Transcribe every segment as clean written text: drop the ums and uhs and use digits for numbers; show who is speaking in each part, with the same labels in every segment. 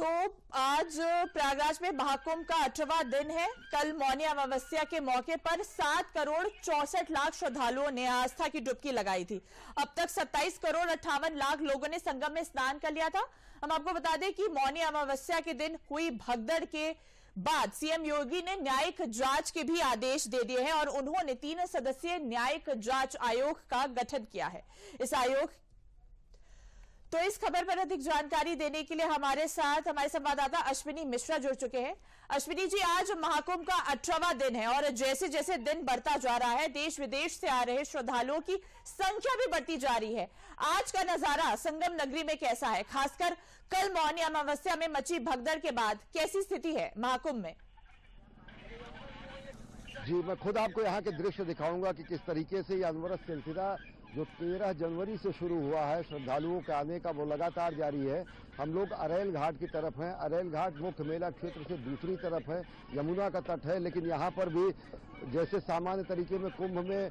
Speaker 1: तो आज प्रयागराज में महाकुंभ का 18वां दिन है। कल मौनी अमावस्या के मौके पर 7,64,00,000 श्रद्धालुओं ने आस्था की डुबकी लगाई थी। अब तक 27,58,00,000 लोगों ने संगम में स्नान कर लिया था। हम आपको बता दें कि मौनी अमावस्या के दिन हुई भगदड़ के बाद सीएम योगी ने न्यायिक जांच के भी आदेश दे दिए हैं और उन्होंने 3 सदस्यीय न्यायिक जांच आयोग का गठन किया है। इस खबर पर अधिक जानकारी देने के लिए हमारे साथ हमारे संवाददाता अश्विनी मिश्रा जुड़ चुके हैं। अश्विनी जी, आज महाकुंभ का 18वां दिन है और जैसे जैसे दिन बढ़ता जा रहा है, देश विदेश से आ रहे श्रद्धालुओं की संख्या भी बढ़ती जा रही है। आज का नजारा संगम नगरी में कैसा है? खासकर कल मौनी अमावस्या में मची भगदड़ के बाद कैसी स्थिति है महाकुंभ में?
Speaker 2: जी, मैं खुद आपको यहाँ के दृश्य दिखाऊंगा कि किस तरीके से ये अनवरत सिलसिला जो 13 जनवरी से शुरू हुआ है, श्रद्धालुओं के आने का, वो लगातार जारी है। हम लोग अरेल घाट की तरफ हैं। अरेल घाट मुख्य मेला क्षेत्र से दूसरी तरफ है, यमुना का तट है, लेकिन यहाँ पर भी जैसे सामान्य तरीके में कुंभ में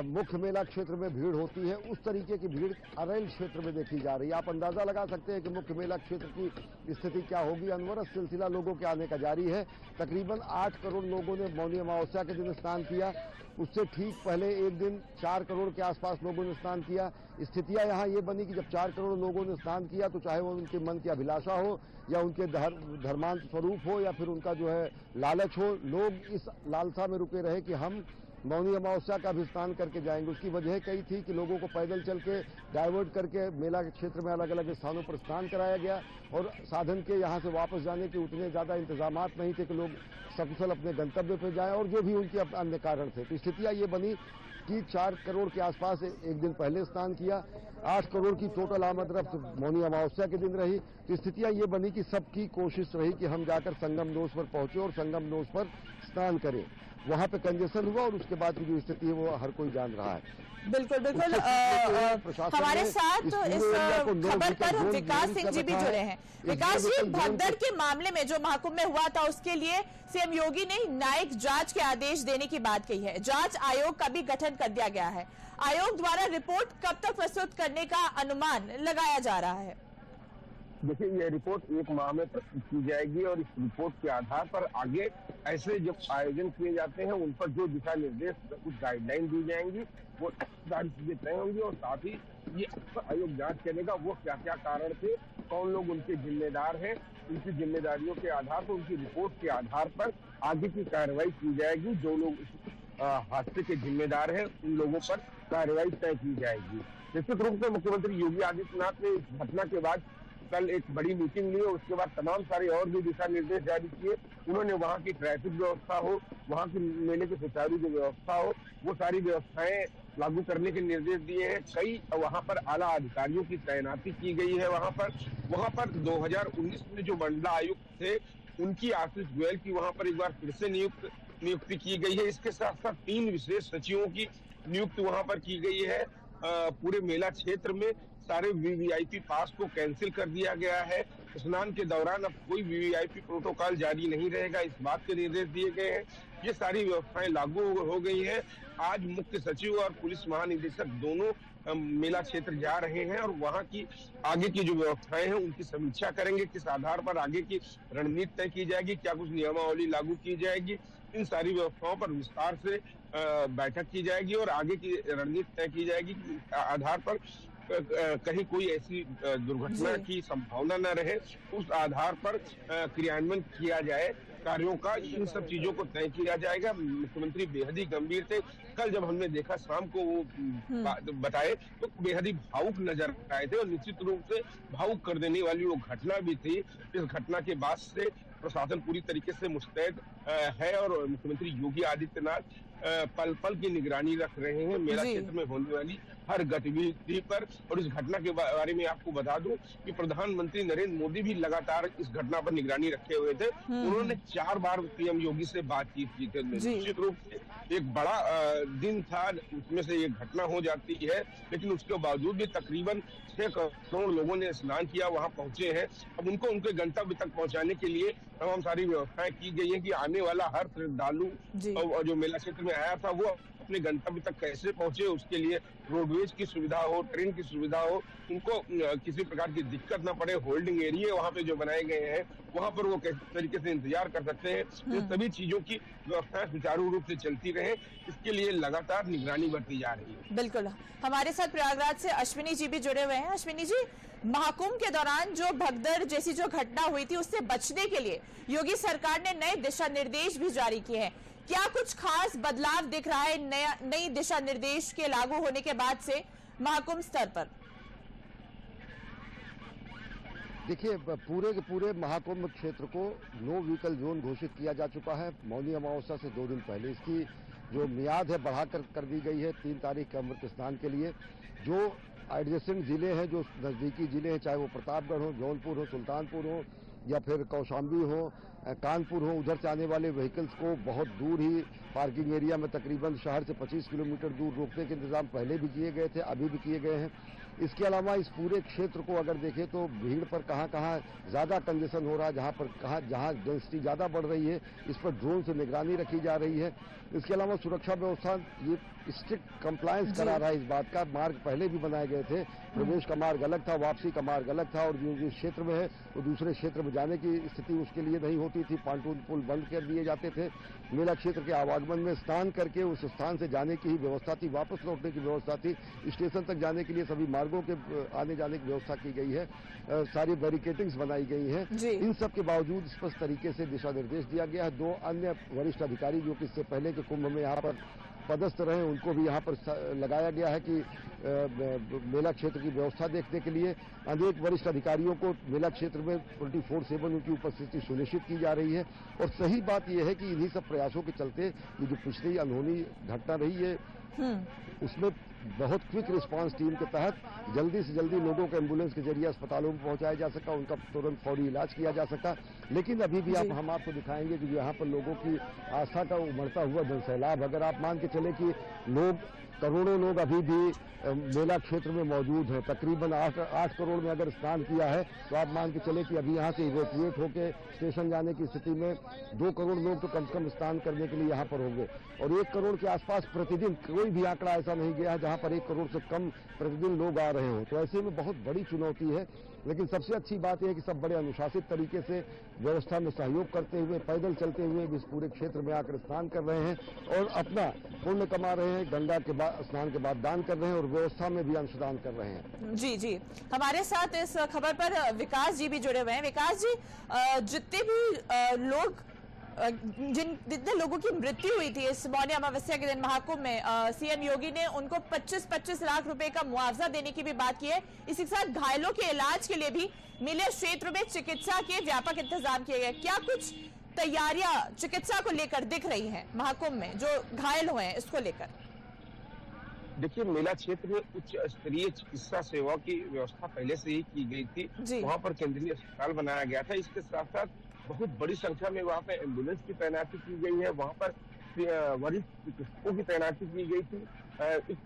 Speaker 2: मुख्य मेला क्षेत्र में भीड़ होती है, उस तरीके की भीड़ अरेल क्षेत्र में देखी जा रही है। आप अंदाजा लगा सकते हैं कि मुख्य मेला क्षेत्र की स्थिति क्या होगी। अनवरत सिलसिला लोगों के आने का जारी है। तकरीबन 8 करोड़ लोगों ने मौनी अमावस्या के दिन स्नान किया। उससे ठीक पहले एक दिन 4 करोड़ के आसपास लोगों ने स्नान किया। स्थितियां यहाँ ये बनी कि जब 4 करोड़ लोगों ने स्नान किया, तो चाहे वो उनके मन की अभिलाषा हो या उनके धर्मांत स्वरूप हो या फिर उनका जो है लालच हो, लोग इस लालसा में रुके रहे कि हम मौनी अमावस्या का भी स्नान करके जाएंगे। उसकी वजह कई थी कि लोगों को पैदल चल के डाइवर्ट करके मेला के क्षेत्र में अलग अलग स्थानों पर स्नान कराया गया और साधन के यहाँ से वापस जाने के उतने ज्यादा इंतजामात नहीं थे कि लोग सकुशल अपने गंतव्य पर जाएं, और जो भी उनके अन्य कारण थे। तो स्थितियां ये बनी कि 4 करोड़ के आसपास एक दिन पहले स्नान किया। 8 करोड़ की टोटल आमद रफ्त मौनी अमावस्या के दिन रही। तो स्थितियां ये बनी कि सबकी कोशिश रही कि हम जाकर संगम दोष पर पहुंचे और संगम दोष पर स्नान करें। वहां पे कंजेशन हुआ और उसके बाद की जो स्थिति है वो हर कोई जान रहा है।
Speaker 1: बिल्कुल बिल्कुल। हमारे साथ इस खबर पर विकास सिंह जी भी जुड़े हैं। विकास जी, भगदड़ के मामले में जो महाकुंभ में हुआ था, उसके लिए सीएम योगी ने न्यायिक जांच के आदेश देने की बात कही है। जांच आयोग का भी गठन कर दिया गया है। आयोग द्वारा रिपोर्ट कब तक प्रस्तुत करने का अनुमान लगाया जा रहा है?
Speaker 3: देखिए, यह रिपोर्ट 1 माह में प्रस्तुत की जाएगी और इस रिपोर्ट के आधार पर आगे ऐसे जब आयोजन किए जाते हैं उन पर जो दिशा निर्देश, कुछ गाइडलाइन दी जाएंगी, वो सारी चीजें तय होंगी और साथ ही ये आयोग जांच करेगा वो क्या क्या कारण थे, कौन लोग उनके जिम्मेदार हैं, उनकी जिम्मेदारियों के आधार पर, उनकी रिपोर्ट के आधार पर आगे की कार्रवाई की जाएगी। जो लोग हादसे के जिम्मेदार हैं उन लोगों पर कार्रवाई तय की जाएगी। निश्चित रूप से मुख्यमंत्री योगी आदित्यनाथ ने इस घटना के बाद कल एक बड़ी मीटिंग ली और उसके बाद तमाम सारे और भी दिशा निर्देश जारी किए। उन्होंने वहाँ की ट्रैफिक व्यवस्था हो, वहाँ की मेले की सुचारू जो व्यवस्था हो, वो सारी व्यवस्थाएं लागू करने के निर्देश दिए हैं। कई वहाँ पर आला अधिकारियों की तैनाती की गई है। वहाँ पर 2019 में जो मंडला आयुक्त थे उनकी आशीष गोयल की वहाँ पर एक बार फिर से नियुक्ति की गई है। इसके साथ साथ 3 विशेष सचिवों की नियुक्ति वहाँ पर की गई है। पूरे मेला क्षेत्र में सारे वीवीआईपी पास को कैंसिल कर दिया गया है। स्नान के दौरान अब कोई वीवीआईपी प्रोटोकॉल जारी नहीं रहेगा, इस बात के निर्देश दिए गए हैं। ये सारी व्यवस्थाएं लागू हो गई हैं। आज मुख्य सचिव और पुलिस महानिदेशक दोनों मेला क्षेत्र जा रहे हैं और वहां की आगे की जो व्यवस्थाएं हैं उनकी समीक्षा करेंगे। किस आधार पर आगे की रणनीति तय की जाएगी, क्या कुछ नियमावली लागू की जाएगी, इन सारी व्यवस्थाओं पर विस्तार से बैठक की जाएगी और आगे की रणनीति तय की जाएगी। आधार पर कहीं कोई ऐसी दुर्घटना की संभावना न रहे, उस आधार पर क्रियान्वयन किया जाए कार्यों का। इन सब चीजों को तय किया जाएगा। मुख्यमंत्री बेहद ही गंभीर थे। कल जब हमने देखा शाम को वो बताए तो बेहद ही भावुक नजर आए थे और निश्चित रूप से भावुक कर देने वाली वो घटना भी थी। इस घटना के बाद से प्रशासन पूरी तरीके से मुस्तैद है और मुख्यमंत्री योगी आदित्यनाथ पल पल की निगरानी रख रहे हैं मेला क्षेत्र में होने वाली हर गतिविधि पर। और इस घटना के बारे में आपको बता दूं कि प्रधानमंत्री नरेंद्र मोदी भी लगातार इस घटना पर निगरानी रखे हुए थे। उन्होंने 4 बार पीएम योगी से बातचीत की थी। निश्चित रूप से एक बड़ा दिन था, उसमें से ये घटना हो जाती है, लेकिन उसके बावजूद भी तकरीबन 6 करोड़ लोगों ने स्नान किया, वहां पहुंचे हैं। अब उनको उनके गंतव्य तक पहुंचाने के लिए तमाम सारी व्यवस्थाएं की गई है कि आने वाला हर श्रद्धालु जो मेला क्षेत्र में आया था वो अपने गंतव्य तक कैसे पहुंचे, उसके लिए रोडवेज की सुविधा हो, ट्रेन की सुविधा हो, उनको किसी प्रकार की दिक्कत न पड़े, होल्डिंग एरिया वहाँ पे जो बनाए गए हैं वहाँ पर वो किस तरीके से इंतजार कर सकते हैं, इन सभी चीजों की व्यवस्था सुचारू रूप से चलती रहे, इसके लिए लगातार निगरानी बरती जा रही है।
Speaker 1: बिल्कुल, हमारे साथ प्रयागराज से अश्विनी जी भी जुड़े हुए हैं। अश्विनी जी, महाकुंभ के दौरान जो भगदड़ जैसी जो घटना हुई थी उससे बचने के लिए योगी सरकार ने नए दिशा निर्देश भी जारी किए हैं। क्या कुछ खास बदलाव दिख रहा है नई दिशा निर्देश के लागू होने के बाद से महाकुंभ स्तर पर?
Speaker 2: देखिए, पूरे के पूरे महाकुंभ क्षेत्र को नो व्हीकल जोन घोषित किया जा चुका है। मौनी अमावस्या से 2 दिन पहले इसकी जो मियाद है बढ़ाकर कर दी गई है 3 तारीख के अमृत स्नान के लिए। जो एडजेसेंट जिले हैं, जो नजदीकी जिले हैं, चाहे वो प्रतापगढ़ हो, जौनपुर हो, सुल्तानपुर हो या फिर कौशाम्बी हो, कानपुर हो, उधर से आने वाले व्हीकल्स को बहुत दूर ही पार्किंग एरिया में तकरीबन शहर से 25 किलोमीटर दूर रोकने के इंतजाम पहले भी किए गए थे, अभी भी किए गए हैं। इसके अलावा इस पूरे क्षेत्र को अगर देखें तो भीड़ पर कहाँ ज्यादा कंजेशन हो रहा है, जहाँ डेंसिटी ज्यादा बढ़ रही है, इस पर ड्रोन से निगरानी रखी जा रही है। इसके अलावा सुरक्षा व्यवस्था ये स्ट्रिक्ट कंप्लायंस करा रहा है इस बात का। मार्ग पहले भी बनाए गए थे, प्रवेश का मार्ग अलग था, वापसी का मार्ग अलग था, और जो जिस क्षेत्र में है वो दूसरे क्षेत्र में जाने की स्थिति उसके लिए नहीं होती थी। पांटून पुल बंद कर दिए जाते थे। मेला क्षेत्र के आवागमन में स्नान करके उस स्थान से जाने की ही व्यवस्था थी, वापस लौटने की व्यवस्था थी। स्टेशन तक जाने के लिए सभी मार्गों के आने जाने की व्यवस्था की गई है, सारी बैरिकेटिंग्स बनाई गई हैं। इन सब के बावजूद स्पष्ट तरीके से दिशा निर्देश दिया गया है। 2 अन्य वरिष्ठ अधिकारी जो कि इससे पहले के कुंभ में यहाँ पर पदस्थ रहे, उनको भी यहाँ पर लगाया गया है कि मेला क्षेत्र की व्यवस्था देखने के लिए अनेक वरिष्ठ अधिकारियों को मेला क्षेत्र में 24/7 उनकी उपस्थिति सुनिश्चित की जा रही है। और सही बात यह है कि इन्हीं सब प्रयासों के चलते ये जो पिछली अनहोनी घटना रही है उसमें बहुत क्विक रिस्पांस टीम के तहत जल्दी से जल्दी लोगों को एम्बुलेंस के जरिए अस्पतालों में पहुंचाया जा सका, उनका तुरंत फौरी इलाज किया जा सका। लेकिन अभी भी हम आपको दिखाएंगे कि यहाँ पर लोगों की आस्था का उमड़ता हुआ जनसैलाब, अगर आप मान के चले कि करोड़ों लोग अभी भी मेला क्षेत्र में मौजूद हैं। तकरीबन 8 करोड़ में अगर स्नान किया है तो आप मान के चले कि अभी यहाँ से इवैक्यूएट होकर स्टेशन जाने की स्थिति में 2 करोड़ लोग तो कम से कम स्नान करने के लिए यहाँ पर होंगे। और 1 करोड़ के आसपास प्रतिदिन, कोई भी आंकड़ा ऐसा नहीं गया है जहाँ पर 1 करोड़ से कम प्रतिदिन लोग आ रहे हो। तो ऐसे में बहुत बड़ी चुनौती है। लेकिन सबसे अच्छी बात यह है कि सब बड़े अनुशासित तरीके से व्यवस्था में सहयोग करते हुए, पैदल चलते हुए इस पूरे क्षेत्र में आकर स्नान कर रहे हैं और अपना पुण्य कमा रहे हैं। गंगा के बाद स्नान के बाद दान कर रहे हैं और व्यवस्था में भी अंशदान कर रहे हैं।
Speaker 1: जी, हमारे साथ इस खबर पर विकास जी भी जुड़े हुए हैं। विकास जी, जितने भी लोग जितने लोगों की मृत्यु हुई थी इस मौनी अमावस्या के दिन महाकुंभ में, सीएम योगी ने उनको 25-25 लाख रुपए का मुआवजा देने की भी बात की है। इसी के साथ घायलों के इलाज के लिए भी मेले क्षेत्र में चिकित्सा के व्यापक इंतजाम किए गए। क्या कुछ तैयारियां चिकित्सा को लेकर दिख रही हैं महाकुंभ में, जो घायल हुए हैं इसको लेकर?
Speaker 3: देखिए, मेला क्षेत्र में उच्च स्तरीय चिकित्सा सेवा की व्यवस्था पहले से ही की गई थी। वहाँ पर केंद्रीय अस्पताल बनाया गया था। इसके साथ साथ बहुत बड़ी संख्या में वहाँ पे एम्बुलेंस की तैनाती की गई है। वहाँ पर वरिष्ठ चिकित्सकों की तैनाती की गई थी। इस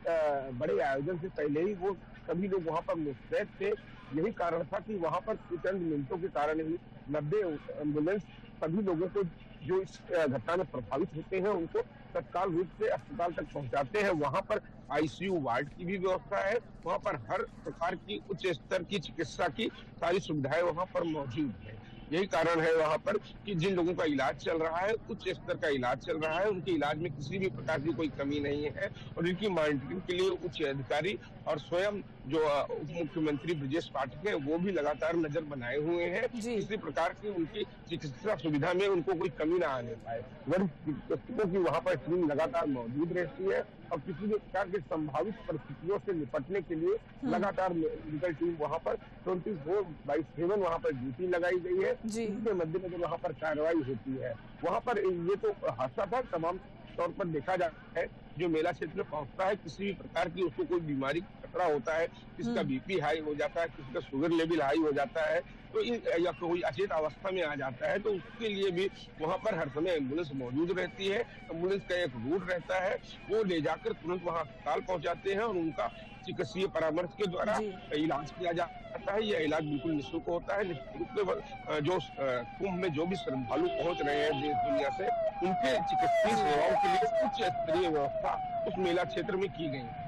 Speaker 3: बड़े आयोजन से पहले ही वो सभी लोग वहाँ पर मुस्तैद थे। यही कारण था कि वहाँ पर चंद मिनटों के कारण ही 90 एम्बुलेंस सभी लोगों को जो इस घटना में प्रभावित होते हैं उनको तत्काल रूप से अस्पताल तक पहुंचाते हैं। वहाँ पर आईसीयू वार्ड की भी व्यवस्था है। वहाँ पर हर प्रकार की उच्च स्तर की चिकित्सा की सारी सुविधाएं वहाँ पर मौजूद है। यही कारण है वहाँ पर कि जिन लोगों का इलाज चल रहा है, उच्च स्तर का इलाज चल रहा है, उनके इलाज में किसी भी प्रकार की कोई कमी नहीं है। और इनकी मॉनिटरिंग के लिए उच्च अधिकारी और स्वयं जो उप मुख्यमंत्री ब्रजेश पाठक है वो भी लगातार नजर बनाए हुए हैं, किसी प्रकार की उनकी चिकित्सा सुविधा में उनको कोई कमी ना आने पाए। वरिष्ठ चिकित्सकों की वहाँ पर टीम लगातार मौजूद रहती है और किसी भी प्रकार की संभावित परिस्थितियों से निपटने के लिए लगातार मेडिकल टीम वहाँ पर 24/7 वहाँ पर ड्यूटी लगाई गई है। इसके मद्देनजर वहाँ पर कार्रवाई होती है। वहाँ पर ये तो हादसा था, तमाम तौर पर देखा जाता है जो मेला क्षेत्र में पहुंचता है, किसी भी प्रकार की उसको कोई बीमारी खतरा होता है, किसी का बीपी हाई हो जाता है, किसी का शुगर लेवल हाई हो जाता है, तो या कोई अचेत अवस्था में आ जाता है, तो उसके लिए भी वहाँ पर हर समय एम्बुलेंस मौजूद रहती है। एम्बुलेंस का एक रूट रहता है, वो ले जाकर तुरंत वहाँ अस्पताल पहुँचाते हैं और उनका चिकित्सीय परामर्श के द्वारा इलाज किया जाता है। यह इलाज बिल्कुल निःशुल्क होता है। निश्चित रूप से जो कुंभ में जो भी श्रद्धालु पहुंच रहे हैं देश दुनिया से, उनके चिकित्सीय सेवाओं के लिए उच्च स्तरीय व्यवस्था उस मेला क्षेत्र में की गई।